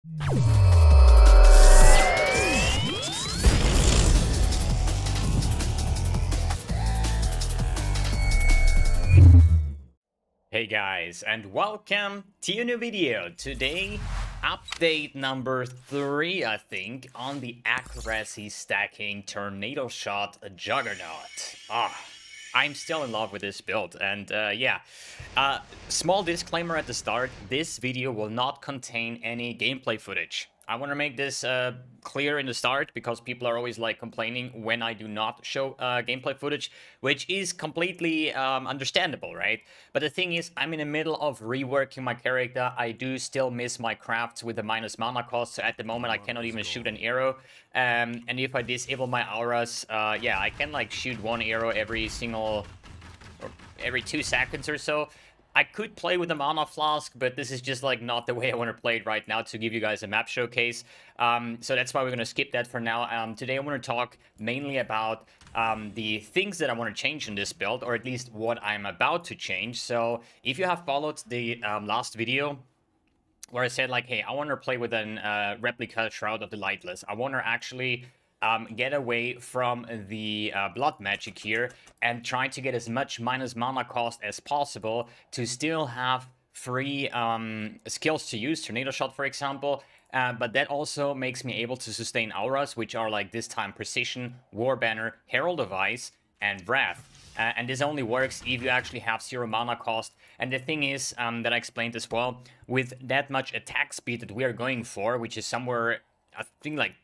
Hey guys, and welcome to a new video. Today, update number 3, I think, on the accuracy stacking Tornado Shot Juggernaut. I'm still in love with this build, and small disclaimer at the start, this video will not contain any gameplay footage. I want to make this clear in the start, because people are always like complaining when I do not show gameplay footage, which is completely understandable, right? But the thing is, I'm in the middle of reworking my character. I do still miss my crafts with the minus mana cost, so at the moment I cannot even shoot an arrow. And if I disable my auras, I can like shoot one arrow every 2 seconds or so. I could play with a mana flask, but this is just like not the way I want to play it right now to give you guys a map showcase. So that's why we're going to skip that for now. Today I want to talk mainly about the things that I want to change in this build, or at least what I'm about to change. So if you have followed the last video, where I said like, hey, I want to play with an replica Shroud of the Lightless. I want to actually get away from the blood magic here and try to get as much minus mana cost as possible to still have free skills to use, Tornado Shot for example, but that also makes me able to sustain auras, which are like this time Precision, War Banner, Herald of Ice, and Wrath. And this only works if you actually have 0 mana cost. And the thing is, that I explained as well, with that much attack speed that we are going for, which is somewhere, I think like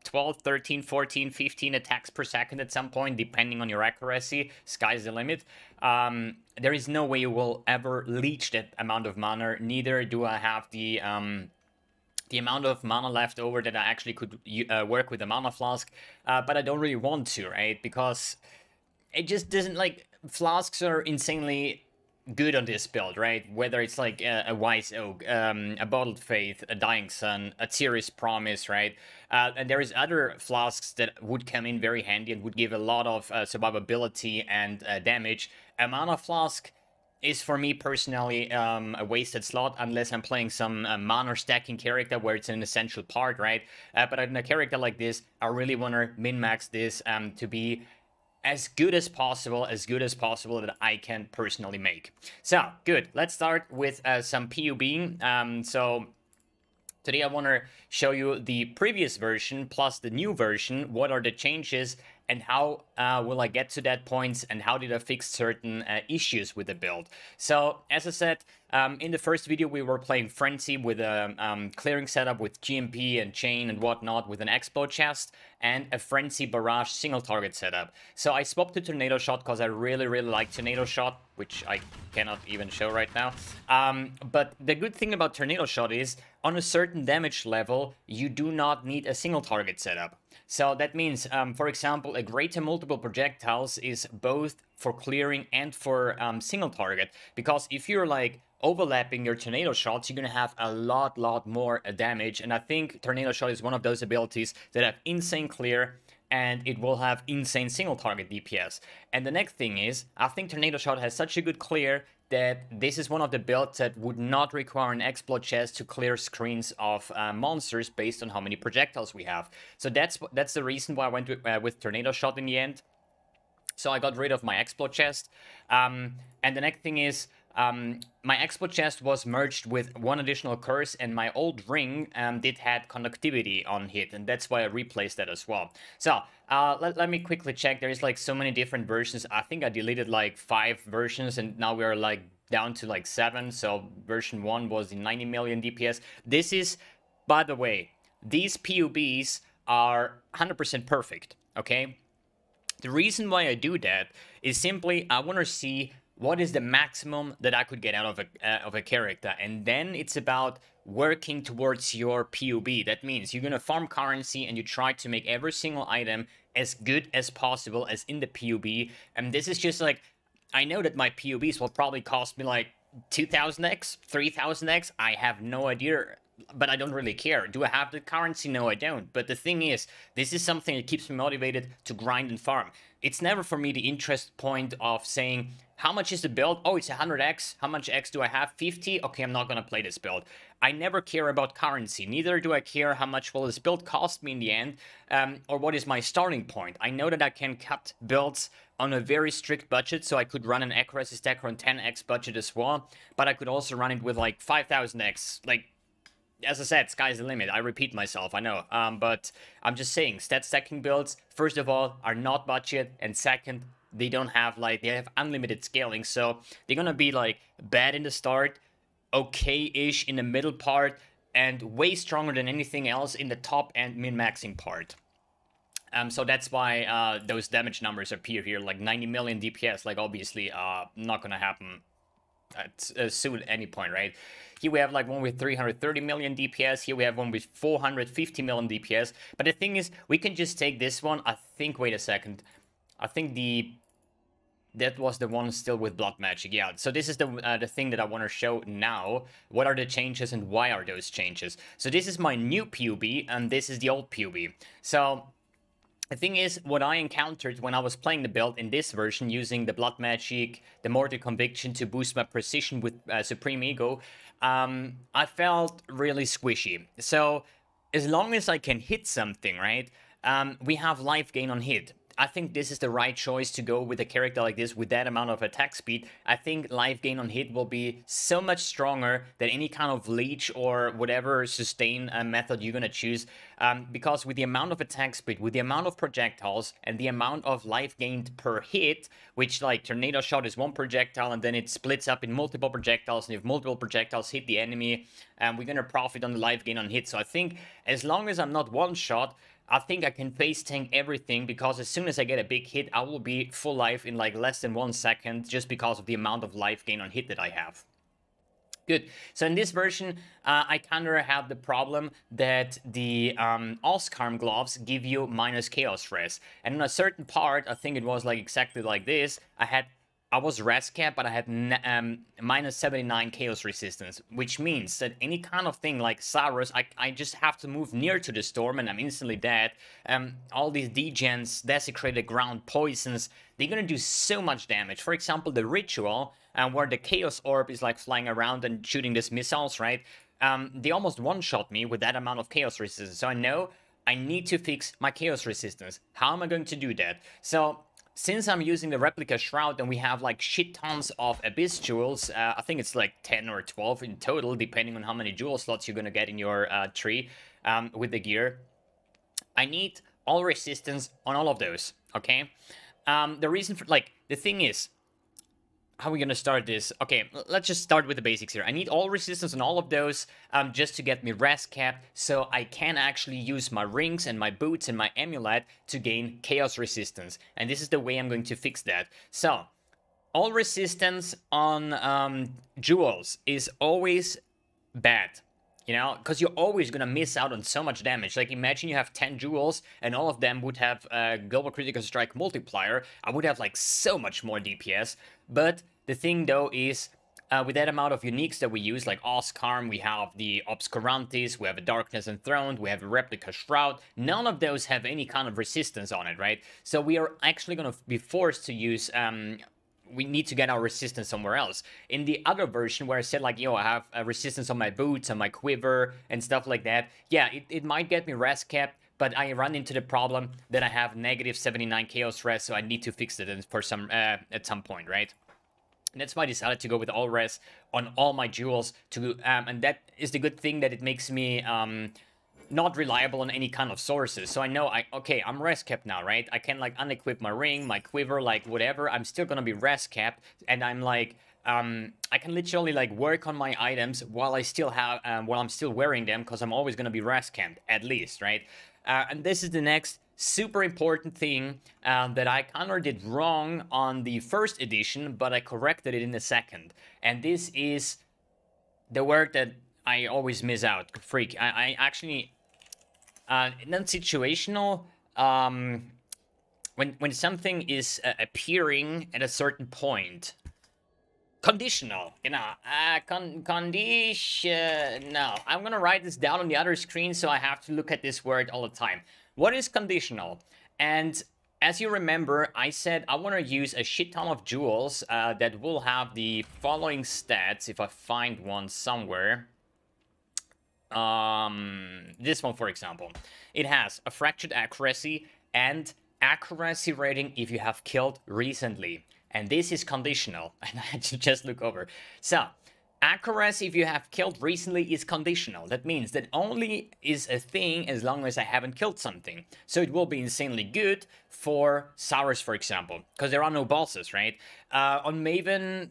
12, 13, 14, 15 attacks per second at some point, depending on your accuracy. Sky's the limit. There is no way you will ever leech that amount of mana. Neither do I have the amount of mana left over that I actually could work with the mana flask. But I don't really want to, right? Because it just doesn't, like, flasks are insanely good on this build, right? Whether it's like a Wise Oak, a Bottled Faith, a Dying Sun, a Tyr's Promise, right? And there is other flasks that would come in very handy and would give a lot of survivability and damage. A mana flask is for me personally a wasted slot unless I'm playing some mana stacking character where it's an essential part, right? But in a character like this, I really want to min-max this to be as good as possible that I can personally make. So, good. Let's start with some PUBing. So, today I want to show you the previous version plus the new version. What are the changes and how will I get to that point, and how did I fix certain issues with the build? So, as I said, in the first video we were playing Frenzy with a clearing setup with GMP and Chain and whatnot with an Explode chest and a Frenzy Barrage single target setup. So I swapped to Tornado Shot because I really like Tornado Shot, which I cannot even show right now. But the good thing about Tornado Shot is, on a certain damage level, you do not need a single target setup. So that means, for example, a greater multiple projectiles is both for clearing and for single target. Because if you're like overlapping your Tornado Shots, you're gonna have a lot more damage. And I think Tornado Shot is one of those abilities that have insane clear, and it will have insane single target DPS. And the next thing is, I think Tornado Shot has such a good clear that this is one of the builds that would not require an Explode chest to clear screens of monsters based on how many projectiles we have. So that's the reason why I went with Tornado Shot in the end. So I got rid of my Explode chest. And the next thing is, my Explode chest was merged with one additional curse, and my old ring did had conductivity on hit, and that's why I replaced that as well. So let me quickly check. There is like so many different versions. I think I deleted like 5 versions, and now we are like down to like 7. So version 1 was the 90 million DPS. This is, by the way, these PUBs are 100% perfect, okay? The reason why I do that is simply I want to see what is the maximum that I could get out of a character, and then it's about working towards your PUB. That means you're gonna farm currency and you try to make every single item as good as possible as in the PUB. And this is just like, I know that my PUBs will probably cost me like 2000x, 3000x. I have no idea, but I don't really care. Do I have the currency? No, I don't. But the thing is, this is something that keeps me motivated to grind and farm. It's never for me the interest point of saying, How much is the build? Oh, it's 100x. How much x do I have? 50? Okay, I'm not gonna play this build. I never care about currency. Neither do I care how much will this build cost me in the end, or what is my starting point. I know that I can cut builds on a very strict budget, so I could run an Ekres stacker on 10x budget as well, but I could also run it with like 5000x. Like, as I said, sky's the limit. I repeat myself, I know. But I'm just saying, stat stacking builds, first of all, are not budget, and second, they don't have, like, they have unlimited scaling, so they're gonna be, like, bad in the start, okay-ish in the middle part, and way stronger than anything else in the top and min-maxing part. So that's why those damage numbers appear here, like 90 million DPS, like, obviously, not gonna happen at soon at any point, right? Here we have like one with 330 million DPS. Here we have one with 450 million DPS. But the thing is, we can just take this one. I think, wait a second. I think that was the one still with Blood Magic. Yeah, so this is the thing that I want to show now. What are the changes and why are those changes? So this is my new PUB and this is the old PUB. So the thing is, what I encountered when I was playing the build in this version, using the Blood Magic, the Mortal Conviction to boost my precision with Supreme Ego, I felt really squishy. So, as long as I can hit something, right, we have life gain on hit. I think this is the right choice to go with a character like this with that amount of attack speed. I think life gain on hit will be so much stronger than any kind of leech or whatever sustain method you're gonna choose. Because with the amount of attack speed, with the amount of projectiles, and the amount of life gained per hit, which like Tornado Shot is one projectile and then it splits up in multiple projectiles, and if multiple projectiles hit the enemy, we're gonna profit on the life gain on hit. So I think as long as I'm not one shot, I think I can face tank everything, because as soon as I get a big hit, I will be full life in like less than 1 second, just because of the amount of life gain on hit that I have. Good. So in this version, I kind of have the problem that the Oscarm gloves give you minus chaos res. And on a certain part, I think it was like exactly like this, I was res cap, but I had minus 79 chaos resistance, which means that any kind of thing like Saurus, I just have to move near to the storm and I'm instantly dead. All these degens, desecrated ground, poisons, they're gonna do so much damage. For example, the ritual, where the chaos orb is like flying around and shooting these missiles, right? They almost one-shot me with that amount of chaos resistance. So I know I need to fix my chaos resistance. How am I going to do that? So since I'm using the Replica Shroud and we have like shit tons of Abyss Jewels, I think it's like 10 or 12 in total, depending on how many jewel slots you're gonna get in your tree with the gear. I need all resistance on all of those, okay? The reason for, like, the thing is, how are we gonna start this? Okay, let's just start with the basics here. I need all resistance on all of those just to get me res cap, so I can actually use my rings and my boots and my amulet to gain chaos resistance. And this is the way I'm going to fix that. So, all resistance on jewels is always bad. You know, because you're always gonna miss out on so much damage. Like, imagine you have 10 jewels and all of them would have a Global Critical Strike multiplier. I would have like so much more DPS. But the thing though is, with that amount of uniques that we use, like Oscarm, we have the Obscurantis, we have a Darkness Enthroned, we have a Replica Shroud. None of those have any kind of resistance on it, right? So we are actually gonna be forced to use we need to get our resistance somewhere else. In the other version where I said like, yo, I have a resistance on my boots and my quiver and stuff like that, yeah, it might get me res cap, but I run into the problem that I have negative 79 chaos res, so I need to fix it for some at some point, right? And that's why I decided to go with all res on all my jewels to and that is the good thing, that it makes me not reliable on any kind of sources. So I know, okay, I'm res capped now, right? I can like unequip my ring, my quiver, like whatever. I'm still gonna be res capped, and I'm like, I can literally like work on my items while I still have, while I'm still wearing them, because I'm always gonna be res capped, at least, right? And this is the next super important thing that I kind of did wrong on the first edition, but I corrected it in the second. And this is the word that I always miss out. Freak. I actually... not situational. When something is appearing at a certain point, conditional. You know, conditional. I'm gonna write this down on the other screen, so I have to look at this word all the time. What is conditional? And as you remember, I said I want to use a shit ton of jewels that will have the following stats, if I find one somewhere. This one, for example. It has a fractured accuracy and accuracy rating if you have killed recently. And this is conditional. And I had to just look over. So, accuracy if you have killed recently is conditional. That means that only is a thing as long as I haven't killed something. So it will be insanely good for Saurus, for example, because there are no bosses, right? On Maven,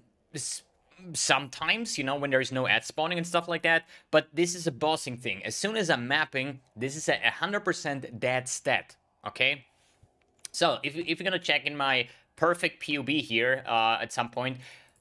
sometimes, you know, when there's no ad spawning and stuff like that, but this is a bossing thing. As soon as I'm mapping, this is a 100% dead stat, okay? So if you're gonna check in my perfect POB here at some point,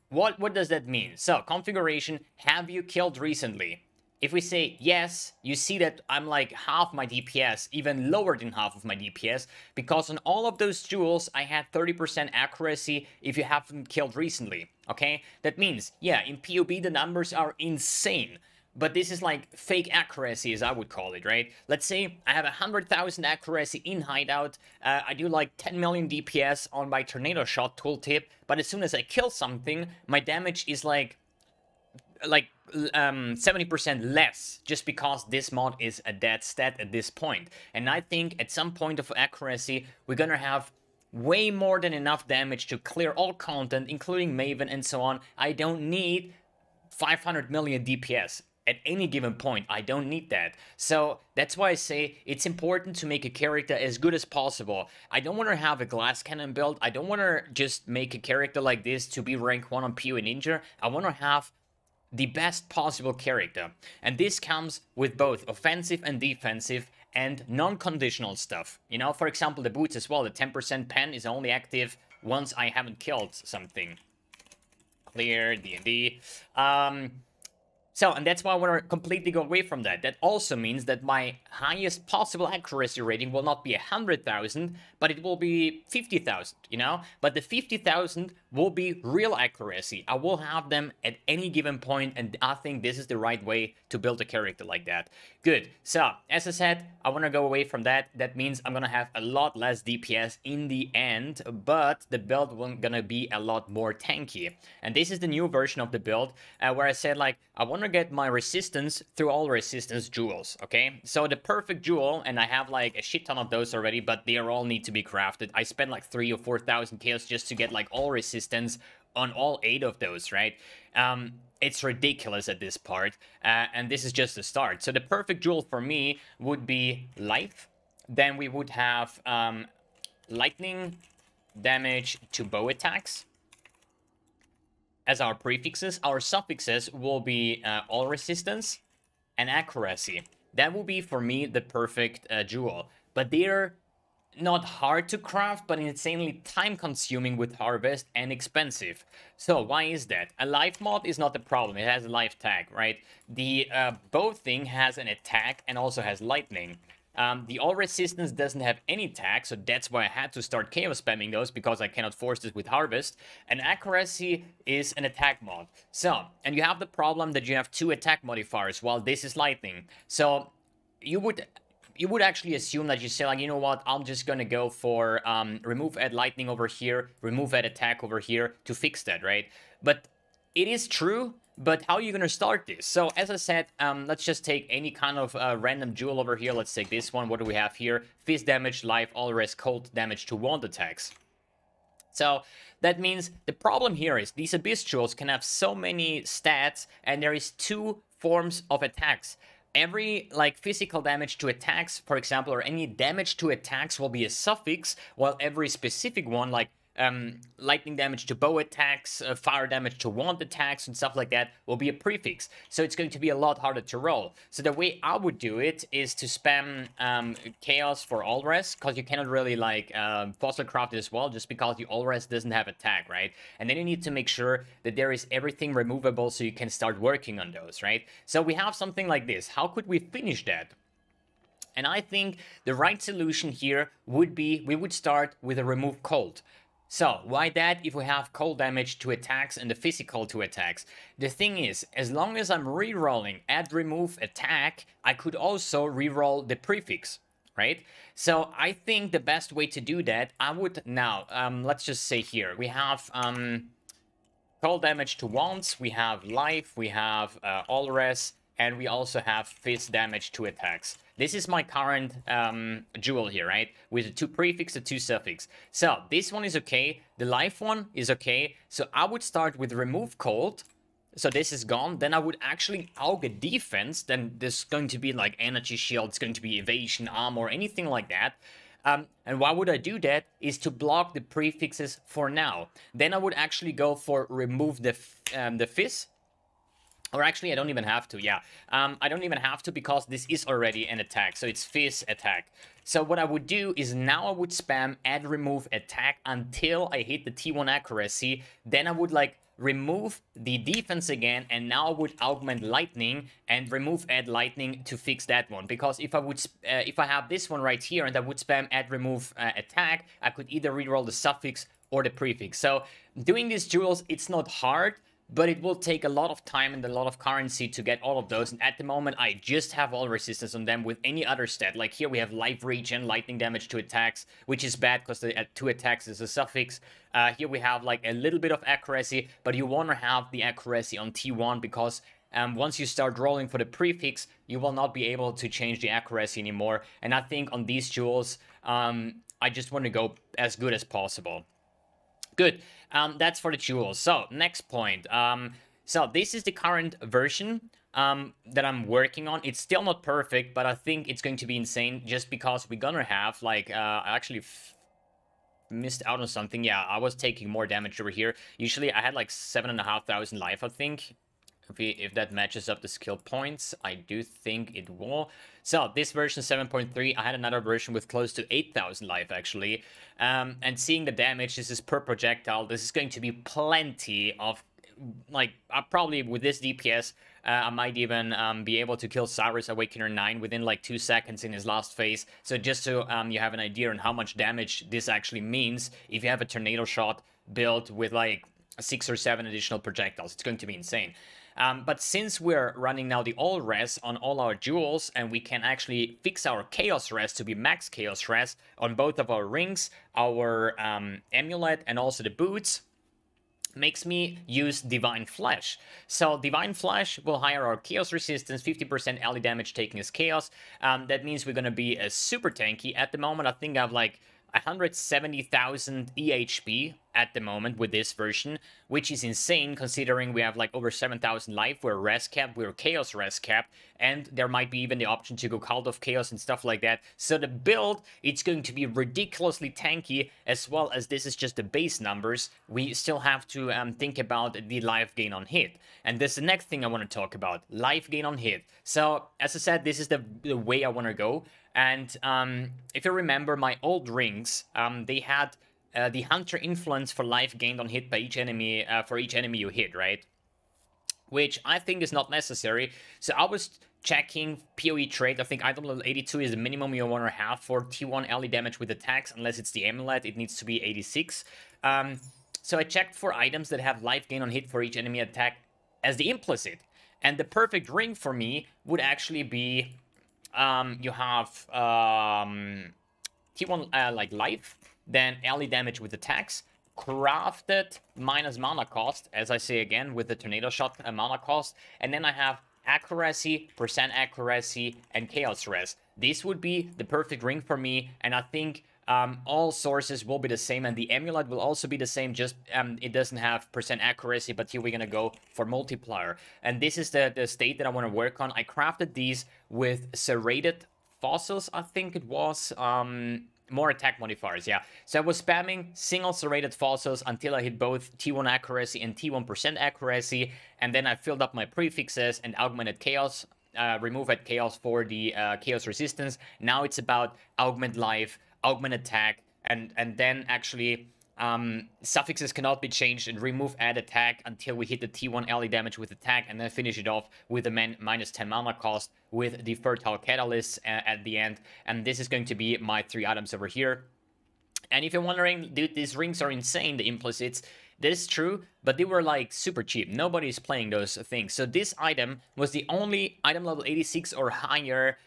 what does that mean? So configuration, have you killed recently? If we say yes, you see that I'm like half my DPS, even lower than half of my DPS, because on all of those jewels, I had 30% accuracy if you haven't killed recently, okay? That means, yeah, in POB the numbers are insane, but this is like fake accuracy, as I would call it, right? Let's say I have 100,000 accuracy in Hideout, I do like 10 million DPS on my Tornado Shot tooltip, but as soon as I kill something, my damage is like 70% less, just because this mod is a dead stat at this point. And I think at some point of accuracy, we're gonna have way more than enough damage to clear all content, including Maven and so on. I don't need 500 million DPS. At any given point, I don't need that. So that's why I say it's important to make a character as good as possible. I don't want to have a glass cannon build. I don't want to just make a character like this to be rank 1 on PoE Ninja. I want to have the best possible character. And this comes with both offensive and defensive and non-conditional stuff. You know, for example, the boots as well. The 10% pen is only active once I haven't killed something. Clear, D&D. And that's why I want to completely go away from that. That also means that my highest possible accuracy rating will not be 100,000, but it will be 50,000, you know? But the 50,000 will be real accuracy. I will have them at any given point, and I think this is the right way to build a character like that. Good. So, as I said, I want to go away from that. That means I'm going to have a lot less DPS in the end, but the build will going to be a lot more tanky. And this is the new version of the build, where I said, like, I want to get my resistance through all resistance jewels, okay? So the perfect jewel, and I have like a shit ton of those already, but they all need to be crafted. I spent like 3,000 or 4,000 chaos just to get like all resistance on all 8 of those, right? It's ridiculous at this part, and this is just the start. So the perfect jewel for me would be life. Then we would have lightning damage to bow attacks as our prefixes. Our suffixes will be all resistance and accuracy. That will be, for me, the perfect jewel. But they're not hard to craft, but insanely time-consuming with harvest and expensive. So why is that? A life mod is not the problem. It has a life tag, right? The bow thing has an attack and also has lightning. The all resistance doesn't have any tag, so that's why I had to start chaos spamming those, because I cannot force this with harvest. And accuracy is an attack mod. So, and you have the problem that you have 2 attack modifiers, while this is lightning. So you would actually assume that you say, like, you know what, I'm just gonna go for remove add lightning over here, remove add attack over here to fix that, right? But it is true, but how are you gonna start this? So as I said, let's just take any kind of random jewel over here. Let's take this one. What do we have here? Fist damage, life, all rest, cold damage to wand attacks. So that means the problem here is these abyss jewels can have so many stats, and there is 2 forms of attacks. Every, like, physical damage to attacks, for example, or any damage to attacks will be a suffix, while every specific one, like lightning damage to bow attacks, fire damage to wand attacks, and stuff like that, will be a prefix. So it's going to be a lot harder to roll. So the way I would do it is to spam chaos for all rest, because you cannot really, like, fossil craft it as well, just because the all rest doesn't have a tag, right? And then you need to make sure that there is everything removable so you can start working on those, right? So we have something like this. How could we finish that? And I think the right solution here would be, we would start with a remove cold. So, why that if we have cold damage to attacks and the physical to attacks? The thing is, as long as I'm re-rolling add remove attack, I could also re-roll the prefix. right? So I think the best way to do that, I would now, let's just say here, we have cold damage to wands, we have life, we have all res, and we also have fizz damage to attacks. This is my current jewel here, right? With the 2 prefix, the 2 suffix. So this one is okay. The life one is okay. So I would start with remove cold. So this is gone. Then I would actually auge defense. Then there's going to be like energy shield. It's going to be evasion, armor, anything like that. And why would I do that? Is to block the prefixes for now. Then I would actually go for remove the fizz. Or actually, I don't even have to, yeah. I don't even have to because this is already an attack, so it's fizz attack. So what I would do is now I would spam add remove attack until I hit the T1 accuracy. Then I would like remove the defense again, and now I would augment lightning and remove add lightning to fix that one. Because if I have this one right here and I would spam add remove attack, I could either reroll the suffix or the prefix. So doing these jewels, it's not hard, but it will take a lot of time and a lot of currency to get all of those. And at the moment, I just have all resistance on them with any other stat. Like here we have life regen, lightning damage to attacks, which is bad because the 2 attacks is a suffix. Here we have like a little bit of accuracy, but you want to have the accuracy on T1 because once you start rolling for the prefix, you will not be able to change the accuracy anymore. And I think on these jewels, I just want to go as good as possible. Good. That's for the jewels. So, next point. So, this is the current version that I'm working on. It's still not perfect, but I think it's going to be insane just because we're gonna have, like, I actually missed out on something. Yeah, I was taking more damage over here. Usually, I had, like, 7,500 life, I think. If that matches up the skill points, I do think it will. So this version 7.3, I had another version with close to 8,000 life actually. And seeing the damage, this is per projectile. This is going to be plenty of, like, probably with this DPS, I might even be able to kill Cyrus Awakener 9 within like 2 seconds in his last phase. So just so you have an idea on how much damage this actually means, if you have a tornado shot built with like 6 or 7 additional projectiles, it's going to be insane. But since we're running now the all res on all our jewels, and we can actually fix our chaos res to be max chaos res on both of our rings, our amulet, and also the boots, makes me use Divine Flesh. So Divine Flesh will higher our chaos resistance, 50% ally damage taken as chaos. That means we're gonna be a super tanky. At the moment, I think I have like 170,000 EHP at the moment with this version, which is insane considering we have like over 7,000 life, we're res capped, we're chaos res capped, and there might be even the option to go Cult of Chaos and stuff like that. So the build, it's going to be ridiculously tanky, as well as this is just the base numbers. We still have to think about the life gain on hit. And this is the next thing I want to talk about, life gain on hit. So, as I said, this is the way I want to go. And if you remember my old rings, they had the Hunter influence for life gained on hit by each enemy, for each enemy you hit, right? Which I think is not necessary. So I was checking PoE trait. I think item level 82 is the minimum you want to have for T1 ally damage with attacks, unless it's the amulet, it needs to be 86. So I checked for items that have life gain on hit for each enemy attack as the implicit. And the perfect ring for me would actually be... you have T1 like life, then ally damage with attacks, crafted minus mana cost, as I say again, with the tornado shot mana cost, and then I have accuracy, percent accuracy, and chaos res. This would be the perfect ring for me, and I think all sources will be the same, and the amulet will also be the same, just it doesn't have percent accuracy, but here we're gonna go for multiplier. And this is the state that I want to work on. I crafted these with serrated fossils, I think it was, more attack modifiers, yeah. So I was spamming single serrated fossils until I hit both T1 accuracy and T1% accuracy, and then I filled up my prefixes and augmented chaos, remove at chaos for the chaos resistance. Now it's about augment life, augment attack, and then actually suffixes cannot be changed, and remove add attack until we hit the T1 ally damage with attack, and then finish it off with a minus 10 mana cost with the Fertile Catalyst at the end. And this is going to be my 3 items over here. And if you're wondering, dude, these rings are insane, the implicits. That is true, but they were like super cheap. Nobody's playing those things. So this item was the only item level 86 or higher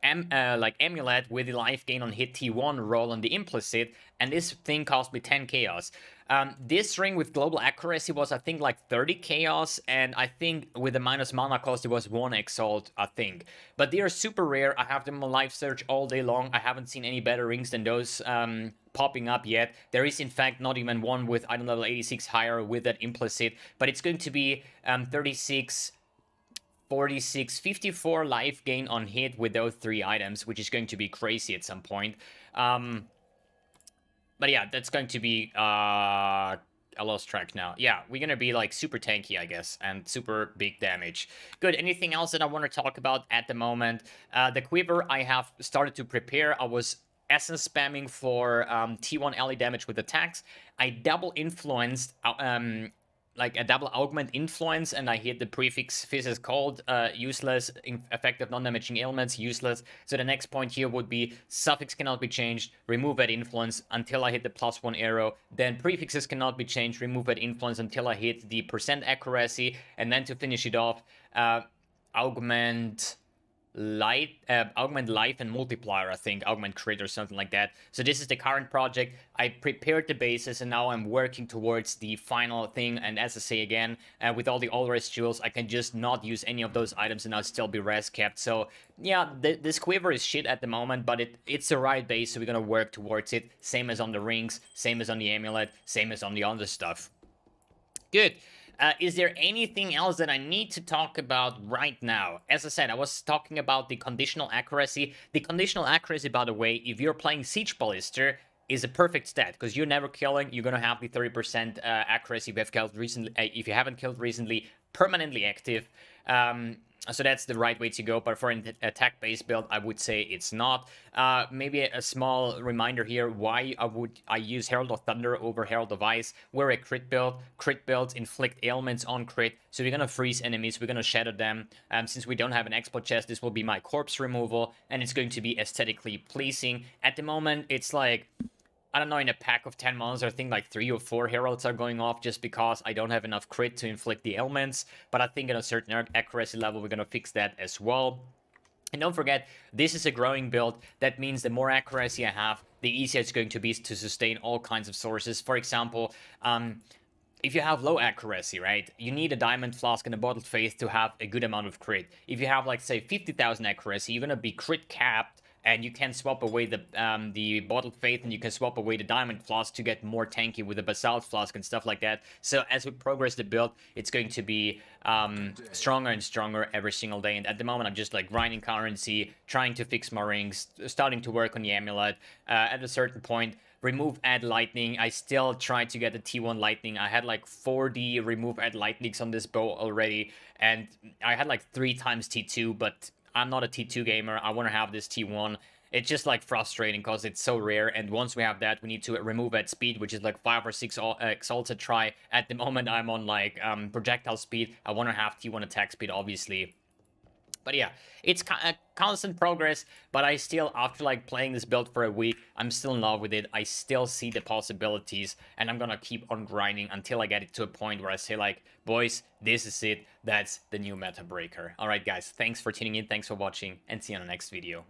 like Amulet with the life gain on hit T1 roll on the implicit, and this thing cost me 10 chaos. This ring with global accuracy was, I think, like 30 chaos, and I think with the minus mana cost it was 1 exalt, I think. But they are super rare. I have them on live search all day long. I haven't seen any better rings than those popping up yet. There is in fact not even one with item level 86 higher with that implicit, but it's going to be 36, 46, 54 life gain on hit with those 3 items, which is going to be crazy at some point. But yeah, that's going to be, I lost track now. Yeah, we're gonna be like super tanky, I guess, and super big damage. Good, anything else that I want to talk about at the moment? The quiver I have started to prepare. I was essence spamming for T1 ally damage with attacks. I double influenced, like a double augment influence, and I hit the prefix Fizz is cold, useless, effective non-damaging ailments, useless. So the next point here would be suffix cannot be changed, remove that influence until I hit the +1 arrow, then prefixes cannot be changed, remove that influence until I hit the % accuracy, and then to finish it off, augment life and multiplier, I think, augment crit or something like that. So this is the current project. I prepared the basis and now I'm working towards the final thing. And as I say again, with all the all-res jewels, I can just not use any of those items and I'll still be res kept. So yeah, this quiver is shit at the moment, but it's the right base, so we're gonna work towards it. Same as on the rings, same as on the amulet, same as on the other stuff. Good. Is there anything else that I need to talk about right now? As I said, I was talking about the conditional accuracy. The conditional accuracy, by the way, if you're playing Siege Ballista, is a perfect stat, because you're never killing. You're going to have the 30% accuracy if you have killed recently, if you haven't killed recently, permanently active. So that's the right way to go, but for an attack-based build, I would say it's not. Maybe a small reminder here why I use Herald of Thunder over Herald of Ice. We're a crit build. Crit builds inflict ailments on crit, so we're gonna freeze enemies, we're gonna shatter them. Since we don't have an exploit chest, this will be my corpse removal, and it's going to be aesthetically pleasing. At the moment, it's like, I don't know, in a pack of 10 monsters, I think like 3 or 4 heralds are going off just because I don't have enough crit to inflict the ailments. But I think at a certain accuracy level, we're going to fix that as well. And don't forget, this is a growing build. That means the more accuracy I have, the easier it's going to be to sustain all kinds of sources. For example, if you have low accuracy, right, you need a diamond flask and a bottled faith to have a good amount of crit. If you have, like, say, 50,000 accuracy, you're going to be crit capped, and you can swap away the bottled faith, and you can swap away the diamond flask to get more tanky with the basalt flask and stuff like that. So as we progress the build, it's going to be stronger and stronger every single day. And at the moment, I'm just like grinding currency, trying to fix my rings, starting to work on the amulet. At a certain point, remove add lightning. I still try to get the T1 lightning. I had like 4D remove add lightnings on this bow already, and I had like 3 times T2, but I'm not a T2 gamer. I want to have this T1. It's just like frustrating because it's so rare, and once we have that, we need to remove at speed, which is like 5 or 6 exalted try. At the moment, I'm on like projectile speed. I want to have T1 attack speed, obviously. But yeah, it's a constant progress, but I still, after like playing this build for a week, I'm still in love with it. I still see the possibilities, and I'm gonna keep on grinding until I get it to a point where I say like, boys, this is it. That's the new meta breaker. All right, guys, thanks for tuning in, thanks for watching, and see you on the next video.